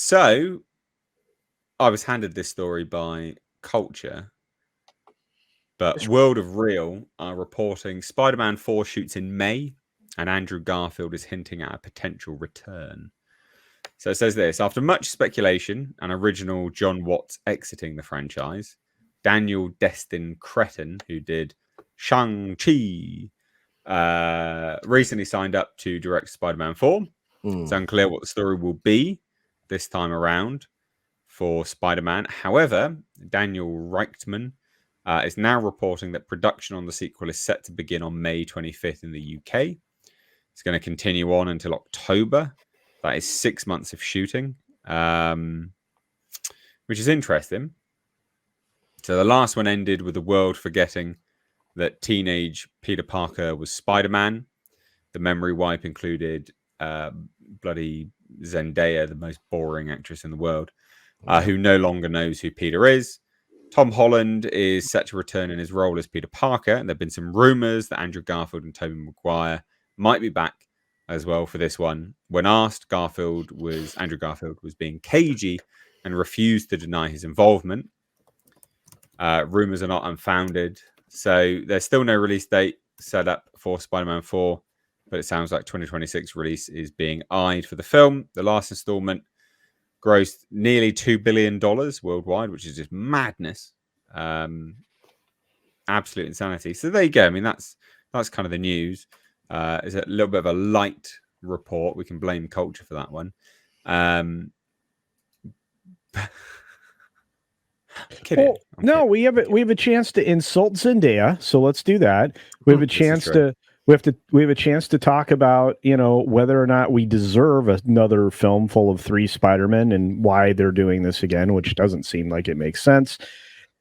So I was handed this story by Culture, but World of Real are reporting Spider-Man 4 shoots in May, and Andrew Garfield is hinting at a potential return. So it says this: after much speculation and original John Watts exiting the franchise, Daniel Destin Cretton, who did Shang-Chi, recently signed up to direct Spider-Man 4. It's unclear what the story will be this time around for Spider-Man. However, Daniel Reichtman is now reporting that production on the sequel is set to begin on May 25th in the UK. It's going to continue on until October. That is 6 months of shooting, which is interesting. So the last one ended with the world forgetting that teenage Peter Parker was Spider-Man. The memory wipe included bloody Zendaya, the most boring actress in the world, who no longer knows who Peter is. Tom Holland is set to return in his role as Peter Parker, and there have been some rumors that Andrew Garfield and Tobey Maguire might be back as well for this one. When asked, Andrew Garfield was being cagey and refused to deny his involvement. Rumors are not unfounded, so there's still no release date set up for Spider-Man 4, but it sounds like 2026 release is being eyed for the film. The last installment grossed nearly $2 billion worldwide, which is just madness. Absolute insanity. So there you go. I mean, that's kind of the news. It's a little bit of a light report. We can blame Culture for that one. Kidding. Well, no, we have a chance to insult Zendaya, so let's do that. We have a chance to we have a chance to talk about, whether or not we deserve another film full of 3 Spider-Men and why they're doing this again, which doesn't seem like it makes sense.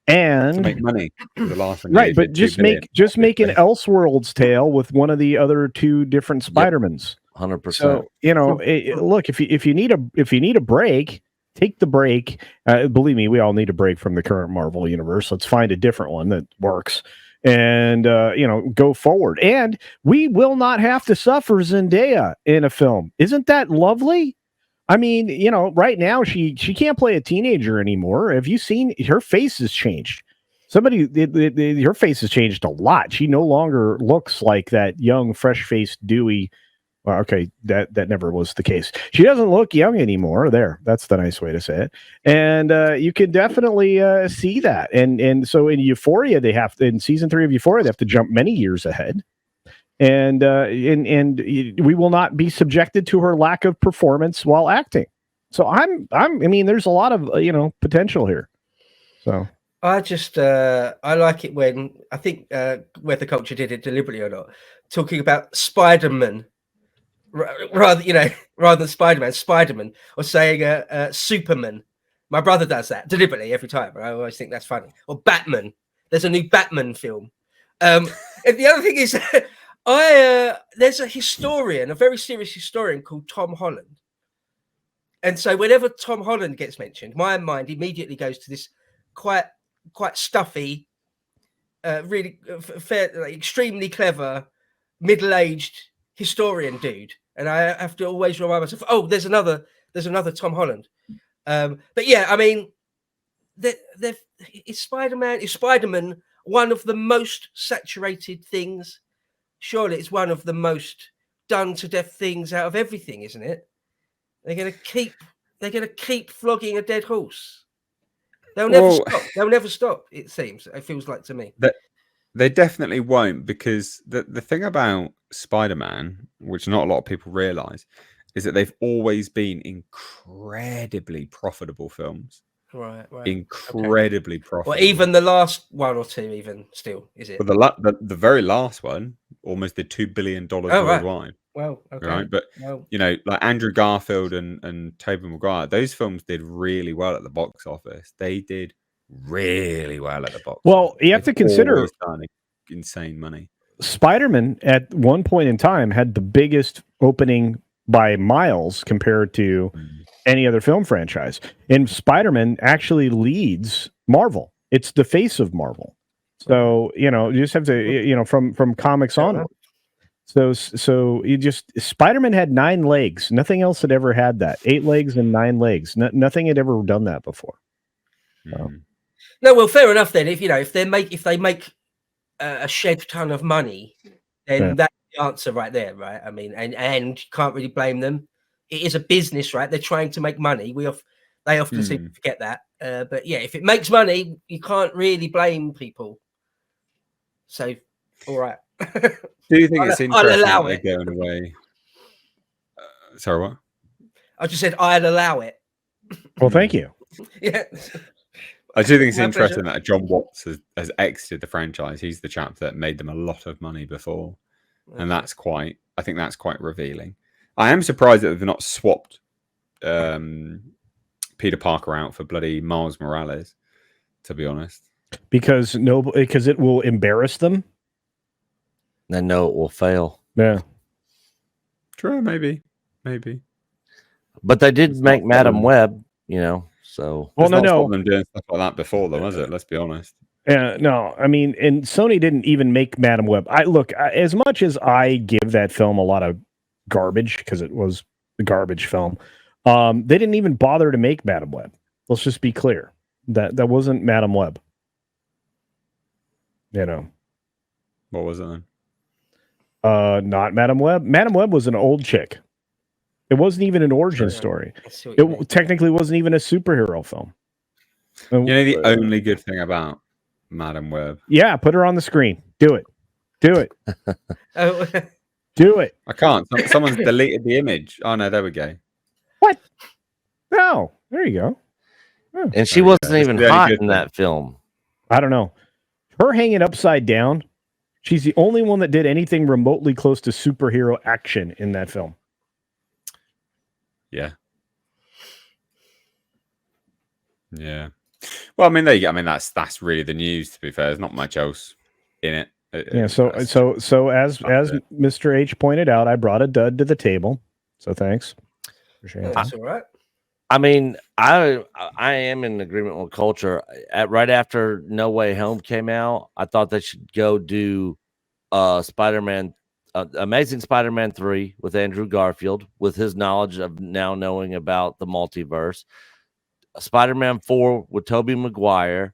And to make money, the last one, right? But just make an Elseworlds tale with one of the other 2 different Spider-Mans. 100%. So look, if you need a break, take the break. Believe me, we all need a break from the current Marvel universe. Let's find a different one that works, and go forward. And we will not have to suffer Zendaya in a film. Isn't that lovely? I mean, right now she can't play a teenager anymore. Have you seen her face has changed? Her face has changed a lot. She no longer looks like that young, fresh-faced, dewy. Well, okay, that never was the case. She doesn't look young anymore. That's the nice way to say it. And you can definitely see that. And so in Euphoria, in season 3 of Euphoria, they have to jump many years ahead. And we will not be subjected to her lack of performance while acting. So I mean, there's a lot of potential here. So I just I like it when I think whether Culture did it deliberately or not, talking about Spiderman rather than Spiderman, or saying Superman. My brother does that deliberately every time. I always think that's funny. Or Batman. There's a new Batman film. And the other thing is. There's a very serious historian called Tom Holland, and so whenever Tom Holland gets mentioned, my mind immediately goes to this quite stuffy, really extremely clever, middle-aged historian dude, and I have to always remind myself, oh, there's another Tom Holland. But yeah, I mean, is Spider-Man one of the most saturated things? Surely it's one of the most done to death things out of everything, isn't it? They're going to keep flogging a dead horse. They'll never stop. They'll never stop. It seems. It feels like to me. They definitely won't, because the thing about Spider-Man, which not a lot of people realize, is that they've always been incredibly profitable films. Right. Incredibly profitable. Well, even the last one or two, even still, is it? But the very last one almost did $2 billion worldwide. Right. Well, okay. Right, but like Andrew Garfield and Tobey Maguire, those films did really well at the box office. They did really well at the box. Well, you have to consider insane money. Spider-Man at one point in time had the biggest opening by miles compared to any other film franchise. And Spider-Man actually leads Marvel. It's the face of Marvel. So, you just have to, from comics onward. So you just Spider-Man had 9 legs. Nothing else had ever had that. 8 legs and 9 legs. Nothing had ever done that before. Mm. No, well, fair enough then. If they make a shed ton of money, then that's the answer right there, right? I mean, and you can't really blame them. It is a business, right? They're trying to make money. They often seem to forget that. But yeah, if it makes money, you can't really blame people. So, all right. Do you think it's interesting allow that they're going away? Sorry, what? I just said I'd allow it. Well, thank you. Yeah. I do think it's My interesting pleasure. that John Watts has exited the franchise. He's the chap that made them a lot of money before, and I think that's quite revealing. I am surprised that they've not swapped Peter Parker out for bloody Miles Morales, to be honest. Because it will embarrass them. They know it will fail. Yeah. True, maybe. But they did It's make not Madam them. Web, so. Well, It's not no. them doing stuff like that before, though, was it? Let's be honest. No, I mean, and Sony didn't even make Madam Web. As much as I give that film a lot of garbage because it was a garbage film, they didn't even bother to make Madam Web. Let's just be clear that wasn't Madam Web. What was it then? Not Madam Web. Madam Web was an old chick. It wasn't even an origin story. It technically wasn't even a superhero film. The only good thing about Madam Web. Yeah, put her on the screen. Do it. Oh, Do it. I can't. Someone's deleted the image. Oh no, there we go. What? No. There you go. Oh, And she wasn't even hot in that film. I don't know. Her hanging upside down. She's the only one that did anything remotely close to superhero action in that film. Yeah. Yeah. Well, I mean, there you go. I mean, that's really the news. To be fair, there's not much else in it. Yeah. So as Mr. H pointed out, I brought a dud to the table. So thanks. that's all right. I mean, I am in agreement with culture. Right after No Way Home came out, I thought they should go do Spider-Man, Amazing Spider-Man 3 with Andrew Garfield, with his knowledge of now knowing about the multiverse. Spider-Man 4 with Tobey Maguire,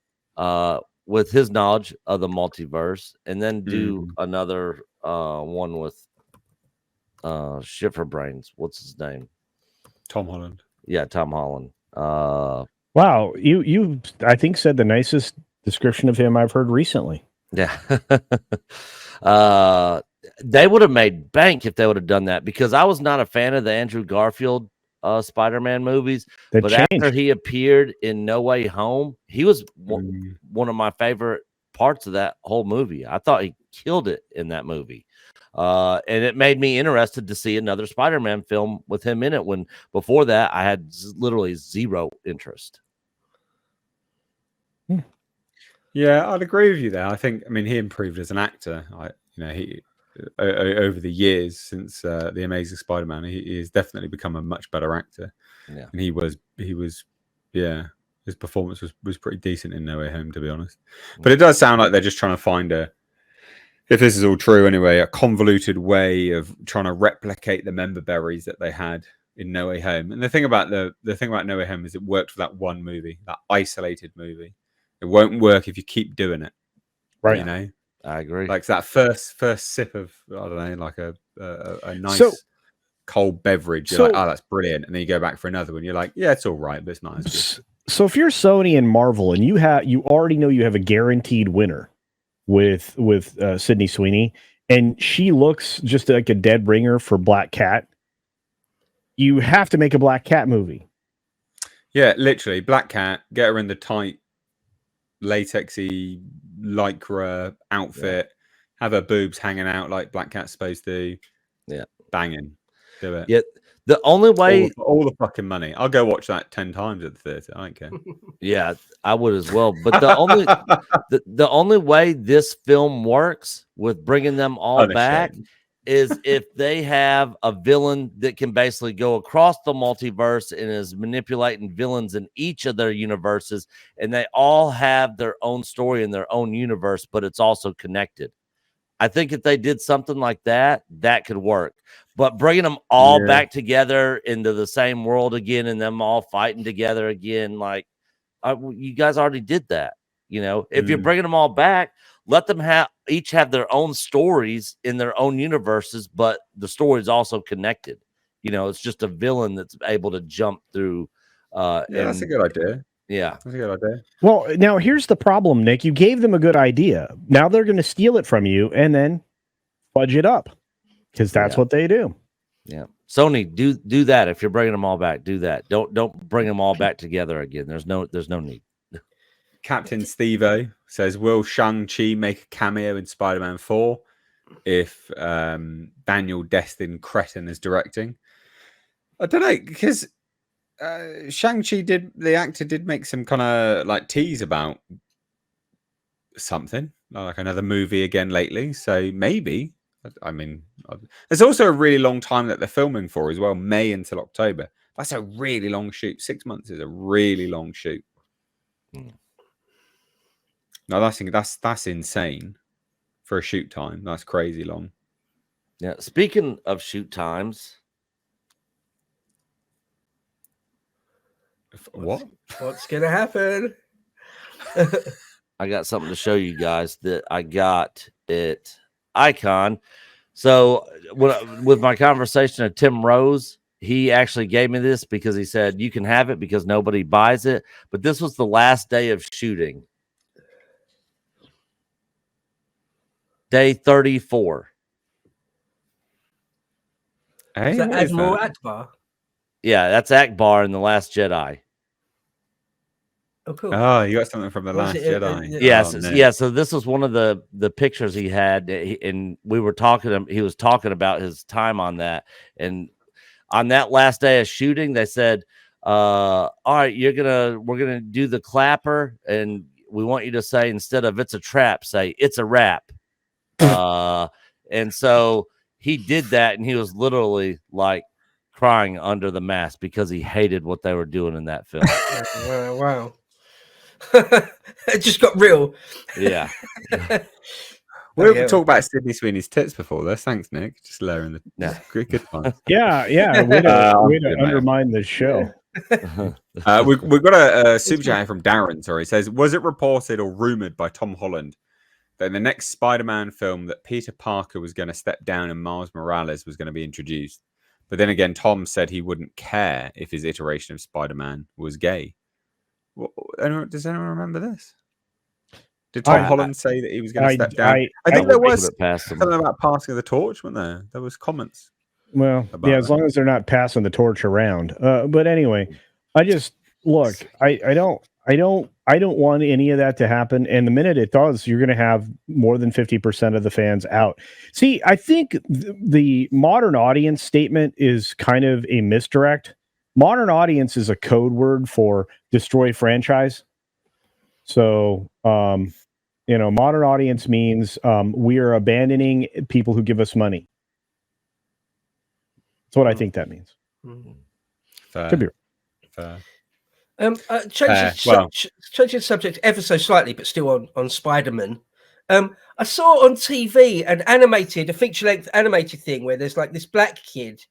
with his knowledge of the multiverse, and then do another one with Schiffer Brains. What's his name? Tom Holland. Yeah, Tom Holland. Wow, you I think said the nicest description of him I've heard recently. Yeah. They would have made bank if they would have done that, because I was not a fan of the Andrew Garfield Spider-Man movies. But after he appeared in No Way Home, he was one of my favorite parts of that whole movie. I thought he killed it in that movie. And it made me interested to see another Spider-Man film with him in it, when before that I had literally zero interest. Yeah, I'd agree with you there. I mean, he improved as an actor. He over the years since the Amazing Spider-Man, he has definitely become a much better actor. Yeah, and he was, his performance was pretty decent in No Way Home, to be honest. But it does sound like they're just trying to find if this is all true anyway, a convoluted way of trying to replicate the member berries that they had in No Way Home. And the thing about the thing about No Way Home is it worked for that one movie, that isolated movie. It won't work if you keep doing it, right? I agree. Like that first sip of, I don't know, like a nice cold beverage. You're like, oh, that's brilliant, and then you go back for another one. You're like, yeah, it's all right, but it's not as good. So if you're Sony and Marvel, and you already know you have a guaranteed winner with Sydney Sweeney, and she looks just like a dead ringer for Black Cat, you have to make a Black Cat movie. Yeah, literally, Black Cat. Get her in the tight, latexy lycra outfit. Have her boobs hanging out like Black Cat's supposed to. Yeah, banging. Do it. Yeah. The only way, all the fucking money. I'll go watch that 10 times at the theater. I don't care. Yeah, I would as well. But the only way this film works with bringing them all back is if they have a villain that can basically go across the multiverse and is manipulating villains in each of their universes, and they all have their own story in their own universe, but it's also connected. I think if they did something like that, that could work. But bringing them all back together into the same world again and them all fighting together again, like you guys already did that. You know, if you're bringing them all back, let them each have their own stories in their own universes, but the story is also connected. You know, it's just a villain that's able to jump through. That's a good idea. Yeah, that's a good idea. Well, now here's the problem, Nick. You gave them a good idea. Now they're going to steal it from you and then fudge it up because that's what they do. Yeah, Sony, do that. If you're bringing them all back, do that. Don't bring them all back together again. There's no need. Captain Steve-O says, will Shang-Chi make a cameo in Spider-Man 4 if Daniel Destin Cretton is directing? I don't know, because Shang-Chi the actor did make some kind of like tease about something, like another movie again lately. So maybe, I mean, there's also a really long time that they're filming for as well, May until October. That's a really long shoot. 6 months is a really long shoot. No, that's insane for a shoot time. That's crazy long. Yeah. Speaking of shoot times, What's gonna happen? I got something to show you guys that I got at Icon. So with my conversation with Tim Rose, he actually gave me this because he said you can have it because nobody buys it. But this was the last day of shooting. Day 34. Hey, Is that Admiral Akbar? Yeah, that's Akbar in The Last Jedi. Oh, cool. Oh, you got something from The Last Jedi. Yes, no. yeah. So this was one of the pictures he had, and we were talking. He was talking about his time on that, and on that last day of shooting, they said, "All right, we're gonna do the clapper, and we want you to say instead of it's a trap, say it's a wrap." And so he did that, and he was literally like crying under the mask because he hated what they were doing in that film. Wow. It just got real. Yeah. We've talked about Sydney Sweeney's tits before this. Thanks, Nick. Just lowering the good one. Yeah. Way to undermine the show. We've got a super chat from Darren. Sorry, it says, was it reported or rumored by Tom Holland that in the next Spider-Man film that Peter Parker was going to step down and Miles Morales was going to be introduced? But then again, Tom said he wouldn't care if his iteration of Spider-Man was gay. Does anyone remember this? Did Tom Holland say that he was going to step down? I think there was something about passing the torch, wasn't there? There was comments. Well, yeah, as long as they're not passing the torch around. But anyway, I don't want any of that to happen. And the minute it does, you're going to have more than 50% of the fans out. See, I think the modern audience statement is kind of a misdirect. Modern audience is a code word for destroy franchise. So, modern audience means we are abandoning people who give us money. That's what I think that means. Fair. Could be fair. Changing subject ever so slightly, but still on Spider-Man. I saw on TV a feature-length animated thing where there's like this black kid,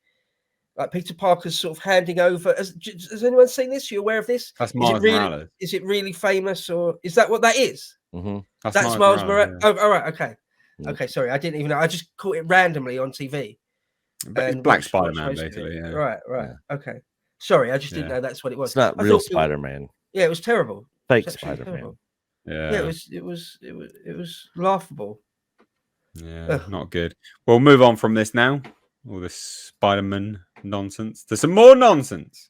like Peter Parker's sort of handing over. Has anyone seen this? You aware of this? That's Miles Morales. Is it really famous, or is that what that is? Mm-hmm. That's Miles Morales. Yeah. Oh, all right, okay. Okay, sorry, I didn't even know. I just caught it randomly on TV. Black Spider-Man, basically. Yeah. Right. Okay. Sorry, I just didn't know that's what it was. It's not real Spider-Man. Yeah, it was terrible. Fake Spider-Man. Yeah, it was laughable. Yeah, not good. We'll move on from this now. All this Spider-Man nonsense. There's some more nonsense.